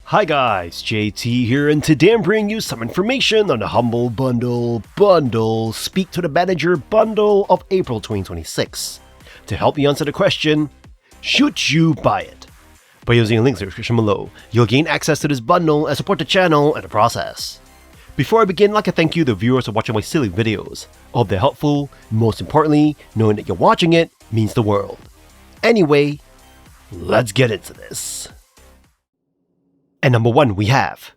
Hi guys, JT here, and today I'm bringing you some information on the Humble Bundle Speak to the Manager bundle of April 2026. To help you answer the question, should you buy it? By using the links in the description below, you'll gain access to this bundle and support the channel in the process. Before I begin, I'd like to thank you the viewers for watching my silly videos. I hope they're helpful, most importantly, knowing that you're watching it means the world. Anyway, let's get into this. And number 1 we have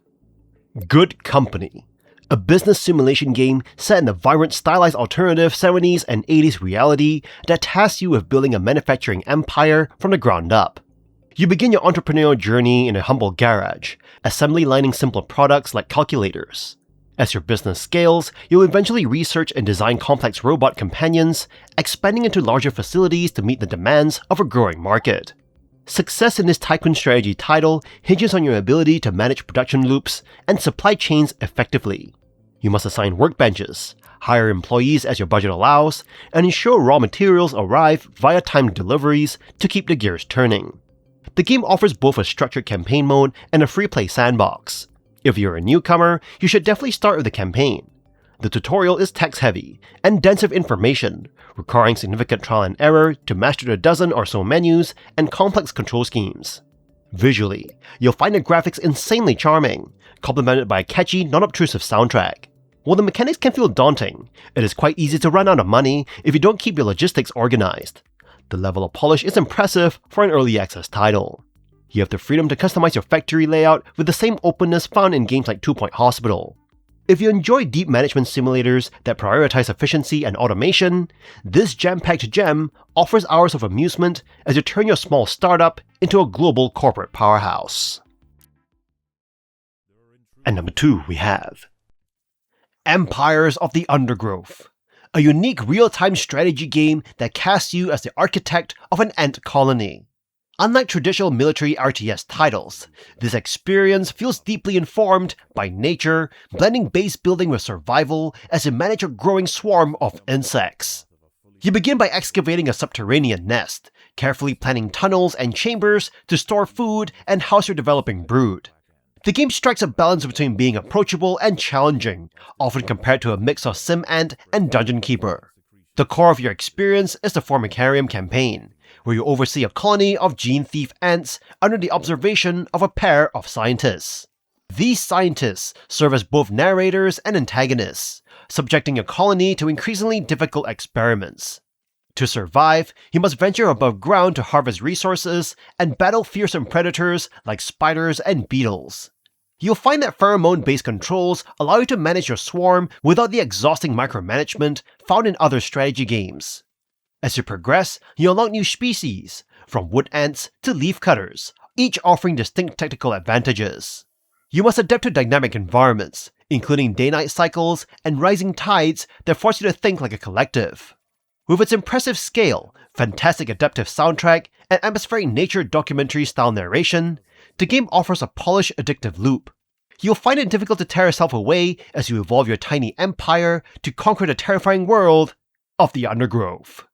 Good Company, a business simulation game set in the vibrant stylized alternative 70s and 80s reality that tasks you with building a manufacturing empire from the ground up. You begin your entrepreneurial journey in a humble garage, assembly lining simpler products like calculators. As your business scales, you'll eventually research and design complex robot companions, expanding into larger facilities to meet the demands of a growing market. Success in this tycoon strategy title hinges on your ability to manage production loops and supply chains effectively. You must assign workbenches, hire employees as your budget allows, and ensure raw materials arrive via timed deliveries to keep the gears turning. The game offers both a structured campaign mode and a free-play sandbox. If you're a newcomer, you should definitely start with the campaign. The tutorial is text-heavy and dense with information, requiring significant trial and error to master the dozen or so menus and complex control schemes. Visually, you'll find the graphics insanely charming, complemented by a catchy, non-obtrusive soundtrack. While the mechanics can feel daunting, it is quite easy to run out of money if you don't keep your logistics organized. The level of polish is impressive for an early access title. You have the freedom to customize your factory layout with the same openness found in games like 2 Point Hospital. If you enjoy deep management simulators that prioritize efficiency and automation, this jam-packed gem offers hours of amusement as you turn your small startup into a global corporate powerhouse. And number 2 we have Empires of the Undergrowth, a unique real-time strategy game that casts you as the architect of an ant colony. Unlike traditional military RTS titles, this experience feels deeply informed by nature, blending base building with survival as you manage a growing swarm of insects. You begin by excavating a subterranean nest, carefully planning tunnels and chambers to store food and house your developing brood. The game strikes a balance between being approachable and challenging, often compared to a mix of sim ant and dungeon keeper. The core of your experience is the Formicarium campaign, where you oversee a colony of gene thief ants under the observation of a pair of scientists. These scientists serve as both narrators and antagonists, subjecting your colony to increasingly difficult experiments. To survive, you must venture above ground to harvest resources and battle fearsome predators like spiders and beetles. You'll find that pheromone-based controls allow you to manage your swarm without the exhausting micromanagement found in other strategy games. As you progress, you unlock new species, from wood ants to leaf cutters, each offering distinct technical advantages. You must adapt to dynamic environments, including day-night cycles and rising tides that force you to think like a collective. With its impressive scale, fantastic adaptive soundtrack, and atmospheric nature documentary-style narration, the game offers a polished, addictive loop. You'll find it difficult to tear yourself away as you evolve your tiny empire to conquer the terrifying world of the Undergrowth.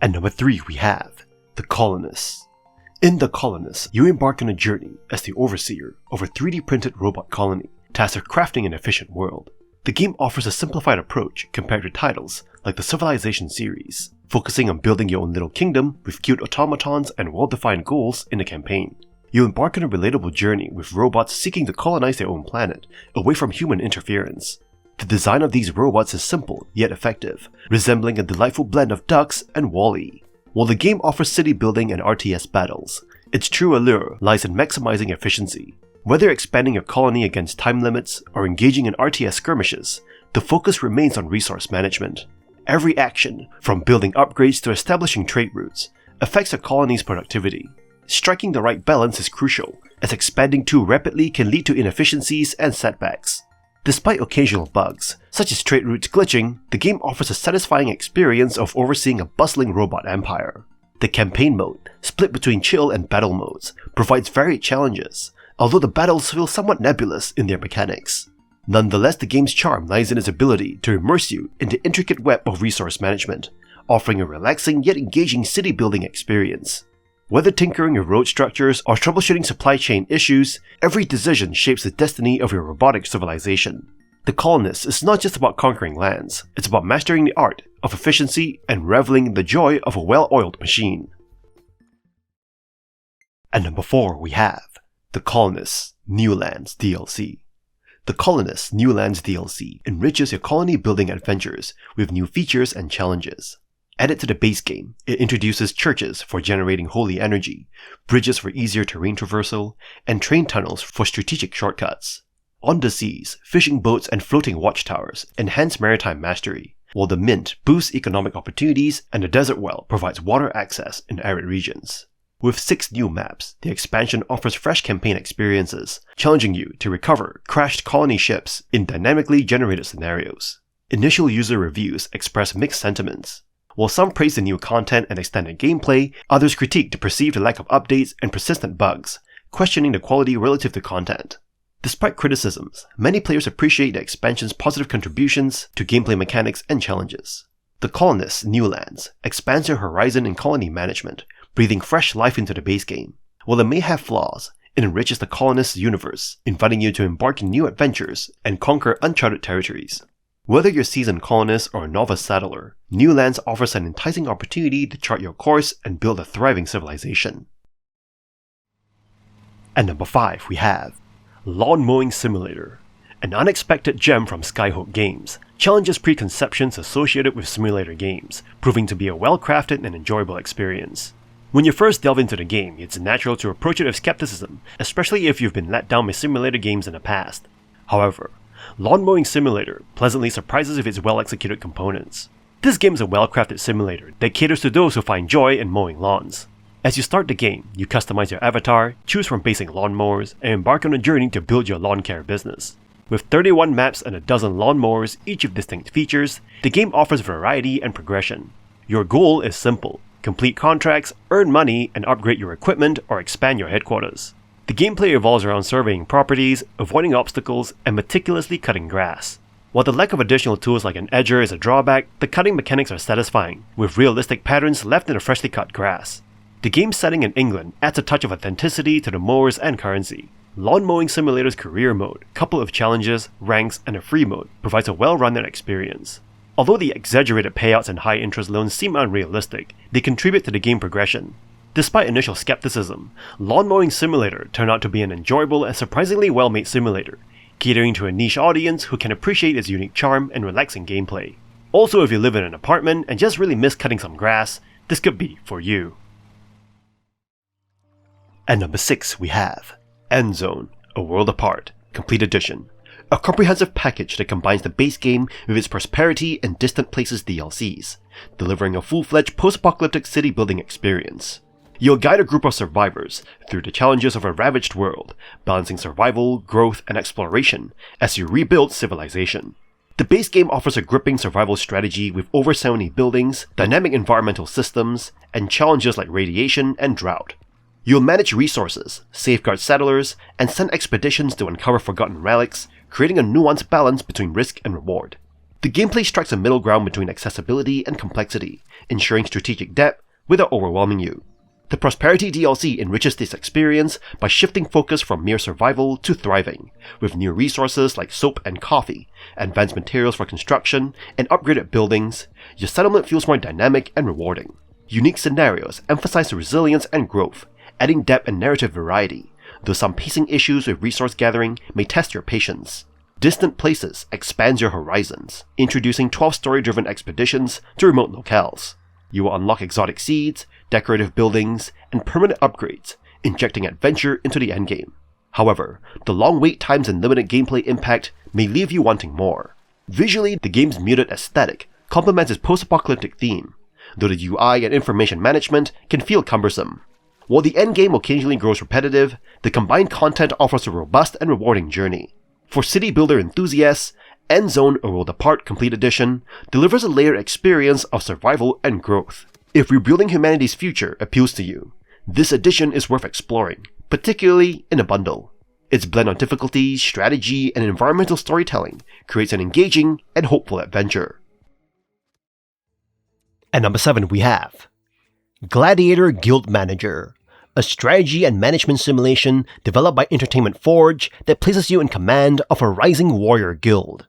And number 3 we have The Colonists. In The Colonists, you embark on a journey as the overseer of a 3D printed robot colony tasked with crafting an efficient world. The game offers a simplified approach compared to titles like the Civilization series, focusing on building your own little kingdom with cute automatons and well-defined goals in the campaign. You embark on a relatable journey with robots seeking to colonize their own planet, away from human interference. The design of these robots is simple yet effective, resembling a delightful blend of ducks and Wall-E. While the game offers city building and RTS battles, its true allure lies in maximizing efficiency. Whether expanding your colony against time limits or engaging in RTS skirmishes, the focus remains on resource management. Every action, from building upgrades to establishing trade routes, affects a colony's productivity. Striking the right balance is crucial, as expanding too rapidly can lead to inefficiencies and setbacks. Despite occasional bugs, such as trade routes glitching, the game offers a satisfying experience of overseeing a bustling robot empire. The campaign mode, split between chill and battle modes, provides varied challenges, although the battles feel somewhat nebulous in their mechanics. Nonetheless, the game's charm lies in its ability to immerse you in the intricate web of resource management, offering a relaxing yet engaging city-building experience. Whether tinkering your road structures or troubleshooting supply chain issues, every decision shapes the destiny of your robotic civilization. The Colonists is not just about conquering lands, it's about mastering the art of efficiency and reveling in the joy of a well-oiled machine. At number 4 we have The Colonists New Lands DLC. The Colonists New Lands DLC enriches your colony building adventures with new features and challenges. Added to the base game, it introduces churches for generating holy energy, bridges for easier terrain traversal, and train tunnels for strategic shortcuts. On the seas, fishing boats and floating watchtowers enhance maritime mastery, while the Mint boosts economic opportunities and the Desert Well provides water access in arid regions. With 6 new maps, the expansion offers fresh campaign experiences, challenging you to recover crashed colony ships in dynamically generated scenarios. Initial user reviews express mixed sentiments. While some praise the new content and extended gameplay, others critique the perceived lack of updates and persistent bugs, questioning the quality relative to content. Despite criticisms, many players appreciate the expansion's positive contributions to gameplay mechanics and challenges. The Colonists New Lands expands your horizon in colony management, breathing fresh life into the base game. While it may have flaws, it enriches the Colonists universe, inviting you to embark in new adventures and conquer uncharted territories. Whether you're a seasoned colonist or a novice settler, New Lands offers an enticing opportunity to chart your course and build a thriving civilization. At number 5 we have Lawn Mowing Simulator. An unexpected gem from Skyhook Games, challenges preconceptions associated with simulator games, proving to be a well-crafted and enjoyable experience. When you first delve into the game, it's natural to approach it with skepticism, especially if you've been let down by simulator games in the past. However, Lawn Mowing Simulator pleasantly surprises with its well-executed components. This game is a well-crafted simulator that caters to those who find joy in mowing lawns. As you start the game, you customize your avatar, choose from basic lawnmowers, and embark on a journey to build your lawn care business. With 31 maps and a dozen lawnmowers, each with distinct features, the game offers variety and progression. Your goal is simple: complete contracts, earn money, and upgrade your equipment or expand your headquarters. The gameplay revolves around surveying properties, avoiding obstacles, and meticulously cutting grass. While the lack of additional tools like an edger is a drawback, the cutting mechanics are satisfying, with realistic patterns left in the freshly cut grass. The game's setting in England adds a touch of authenticity to the mowers and currency. Lawn Mowing Simulator's career mode, coupled with challenges, ranks, and a free mode, provides a well-rounded experience. Although the exaggerated payouts and high interest loans seem unrealistic, they contribute to the game progression. Despite initial skepticism, Lawn Mowing Simulator turned out to be an enjoyable and surprisingly well-made simulator, catering to a niche audience who can appreciate its unique charm and relaxing gameplay. Also, if you live in an apartment and just really miss cutting some grass, this could be for you. At number 6 we have Endzone, A World Apart, Complete Edition. A comprehensive package that combines the base game with its Prosperity and Distant Places DLCs, delivering a full-fledged post-apocalyptic city-building experience. You'll guide a group of survivors through the challenges of a ravaged world, balancing survival, growth, and exploration as you rebuild civilization. The base game offers a gripping survival strategy with over 70 buildings, dynamic environmental systems, and challenges like radiation and drought. You'll manage resources, safeguard settlers, and send expeditions to uncover forgotten relics, creating a nuanced balance between risk and reward. The gameplay strikes a middle ground between accessibility and complexity, ensuring strategic depth without overwhelming you. The Prosperity DLC enriches this experience by shifting focus from mere survival to thriving, with new resources like soap and coffee, advanced materials for construction, and upgraded buildings. Your settlement feels more dynamic and rewarding. Unique scenarios emphasize resilience and growth, adding depth and narrative variety, though some pacing issues with resource gathering may test your patience. Distant Places expands your horizons, introducing 12 story-driven expeditions to remote locales. You will unlock exotic seeds, decorative buildings, and permanent upgrades, injecting adventure into the endgame. However, the long wait times and limited gameplay impact may leave you wanting more. Visually, the game's muted aesthetic complements its post-apocalyptic theme, though the UI and information management can feel cumbersome. While the endgame occasionally grows repetitive, the combined content offers a robust and rewarding journey. For city builder enthusiasts, Endzone, A World Apart Complete Edition delivers a layered experience of survival and growth. If rebuilding humanity's future appeals to you, this edition is worth exploring, particularly in a bundle. Its blend of difficulty, strategy, and environmental storytelling creates an engaging and hopeful adventure. At number 7 we have Gladiator Guild Manager, a strategy and management simulation developed by Entertainment Forge that places you in command of a rising warrior guild.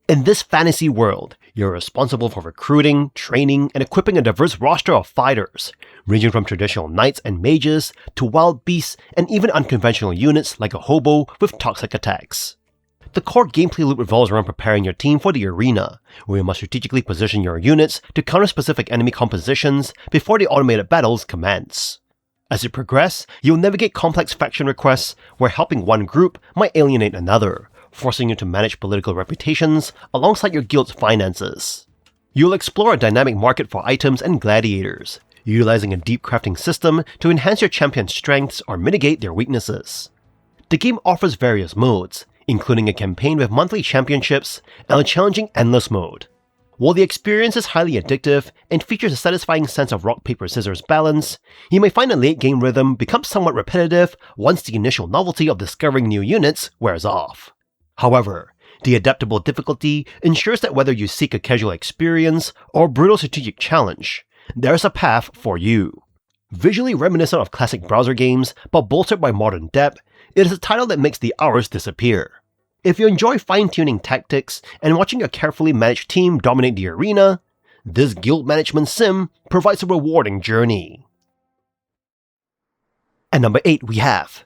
In this fantasy world, you're responsible for recruiting, training, and equipping a diverse roster of fighters, ranging from traditional knights and mages to wild beasts and even unconventional units like a hobo with toxic attacks. The core gameplay loop revolves around preparing your team for the arena, where you must strategically position your units to counter specific enemy compositions before the automated battles commence. As you progress, you'll navigate complex faction requests where helping one group might alienate another, forcing you to manage political reputations alongside your guild's finances. You'll explore a dynamic market for items and gladiators, utilizing a deep crafting system to enhance your champion's strengths or mitigate their weaknesses. The game offers various modes, including a campaign with monthly championships and a challenging endless mode. While the experience is highly addictive and features a satisfying sense of rock-paper-scissors balance, you may find the late-game rhythm becomes somewhat repetitive once the initial novelty of discovering new units wears off. However, the adaptable difficulty ensures that whether you seek a casual experience or a brutal strategic challenge, there's a path for you. Visually reminiscent of classic browser games, but bolstered by modern depth, it is a title that makes the hours disappear. If you enjoy fine-tuning tactics and watching a carefully managed team dominate the arena, this guild management sim provides a rewarding journey. At number 8 we have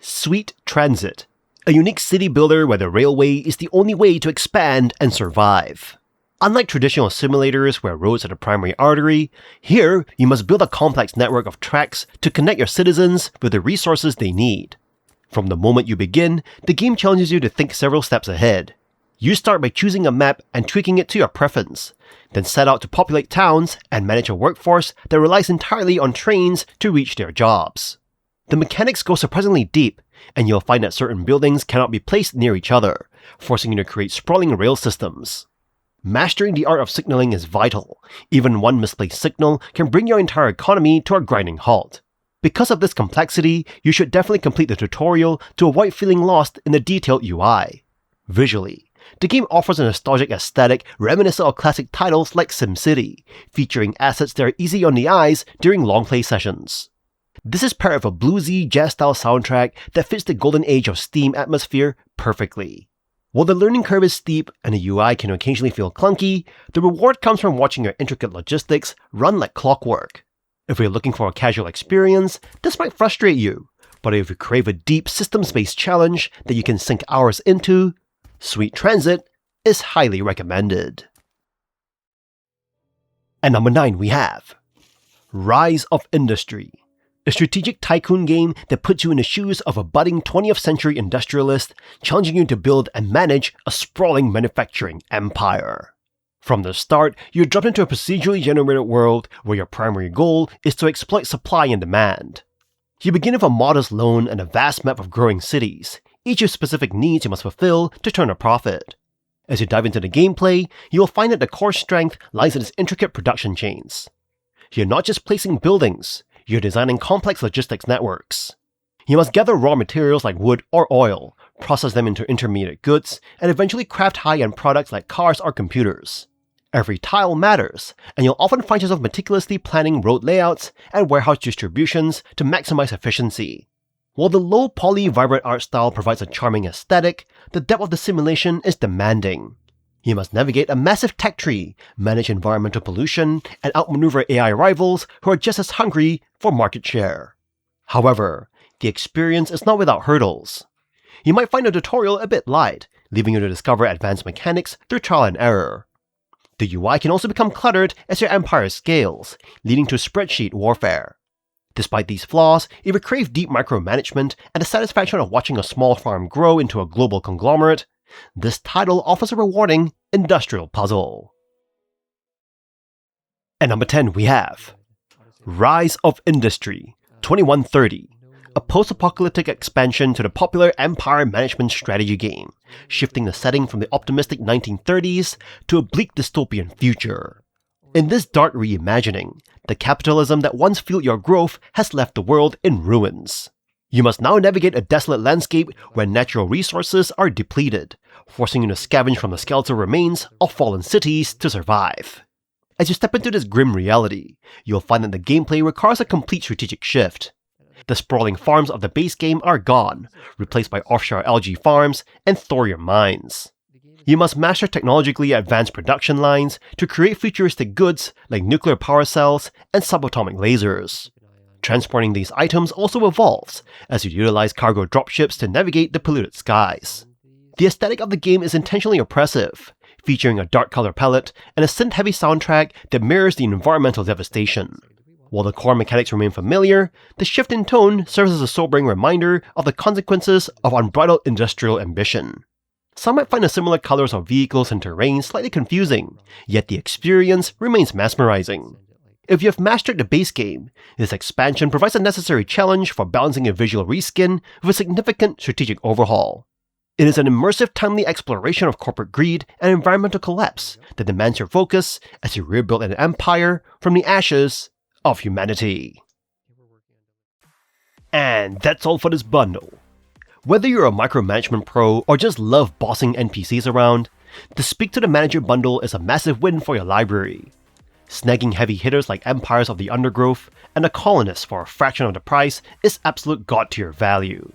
Sweet Transit, a unique city builder where the railway is the only way to expand and survive. Unlike traditional simulators where roads are the primary artery, here you must build a complex network of tracks to connect your citizens with the resources they need. From the moment you begin, the game challenges you to think several steps ahead. You start by choosing a map and tweaking it to your preference, then set out to populate towns and manage a workforce that relies entirely on trains to reach their jobs. The mechanics go surprisingly deep, and you'll find that certain buildings cannot be placed near each other, forcing you to create sprawling rail systems. Mastering the art of signaling is vital. Even one misplaced signal can bring your entire economy to a grinding halt. Because of this complexity, you should definitely complete the tutorial to avoid feeling lost in the detailed UI. Visually, the game offers a nostalgic aesthetic reminiscent of classic titles like SimCity, featuring assets that are easy on the eyes during long play sessions. This is paired with a bluesy, jazz-style soundtrack that fits the golden age of Steam atmosphere perfectly. While the learning curve is steep and the UI can occasionally feel clunky, the reward comes from watching your intricate logistics run like clockwork. If you're looking for a casual experience, this might frustrate you, but if you crave a deep systems-based challenge that you can sink hours into, Sweet Transit is highly recommended. At number 9 we have Rise of Industry, a strategic tycoon game that puts you in the shoes of a budding 20th century industrialist, challenging you to build and manage a sprawling manufacturing empire. From the start, you're dropped into a procedurally generated world where your primary goal is to exploit supply and demand. You begin with a modest loan and a vast map of growing cities, each with specific needs you must fulfill to turn a profit. As you dive into the gameplay, you will find that the core strength lies in its intricate production chains. You're not just placing buildings, you're designing complex logistics networks. You must gather raw materials like wood or oil, process them into intermediate goods, and eventually craft high-end products like cars or computers. Every tile matters, and you'll often find yourself meticulously planning road layouts and warehouse distributions to maximize efficiency. While the low-poly vibrant art style provides a charming aesthetic, the depth of the simulation is demanding. You must navigate a massive tech tree, manage environmental pollution, and outmaneuver AI rivals who are just as hungry for market share. However, the experience is not without hurdles. You might find the tutorial a bit light, leaving you to discover advanced mechanics through trial and error. The UI can also become cluttered as your empire scales, leading to spreadsheet warfare. Despite these flaws, if you crave deep micromanagement and the satisfaction of watching a small farm grow into a global conglomerate, this title offers a rewarding industrial puzzle. At number 10 we have Rise of Industry 2130, a post-apocalyptic expansion to the popular empire management strategy game, shifting the setting from the optimistic 1930s to a bleak dystopian future. In this dark reimagining, the capitalism that once fueled your growth has left the world in ruins. You must now navigate a desolate landscape where natural resources are depleted, forcing you to scavenge from the skeletal remains of fallen cities to survive. As you step into this grim reality, you'll find that the gameplay requires a complete strategic shift. The sprawling farms of the base game are gone, replaced by offshore algae farms and thorium mines. You must master technologically advanced production lines to create futuristic goods like nuclear power cells and subatomic lasers. Transporting these items also evolves as you utilize cargo dropships to navigate the polluted skies. The aesthetic of the game is intentionally oppressive, featuring a dark color palette and a synth-heavy soundtrack that mirrors the environmental devastation. While the core mechanics remain familiar, the shift in tone serves as a sobering reminder of the consequences of unbridled industrial ambition. Some might find the similar colors of vehicles and terrain slightly confusing, yet the experience remains mesmerizing. If you have mastered the base game, this expansion provides a necessary challenge for balancing a visual reskin with a significant strategic overhaul. It is an immersive, timely exploration of corporate greed and environmental collapse that demands your focus as you rebuild an empire from the ashes of humanity. And that's all for this bundle. Whether you're a micromanagement pro or just love bossing NPCs around, the Speak to the Manager bundle is a massive win for your library. Snagging heavy hitters like Empires of the Undergrowth and the Colonists for a fraction of the price is absolute god tier value.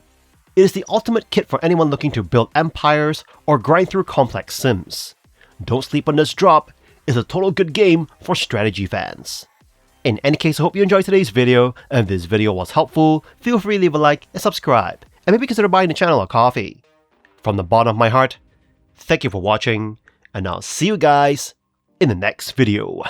It is the ultimate kit for anyone looking to build empires or grind through complex sims. Don't sleep on this drop, it's a total good game for strategy fans. In any case, I hope you enjoyed today's video, and if this video was helpful, feel free to leave a like and subscribe, and maybe consider buying the channel a coffee. From the bottom of my heart, thank you for watching, and I'll see you guys in the next video.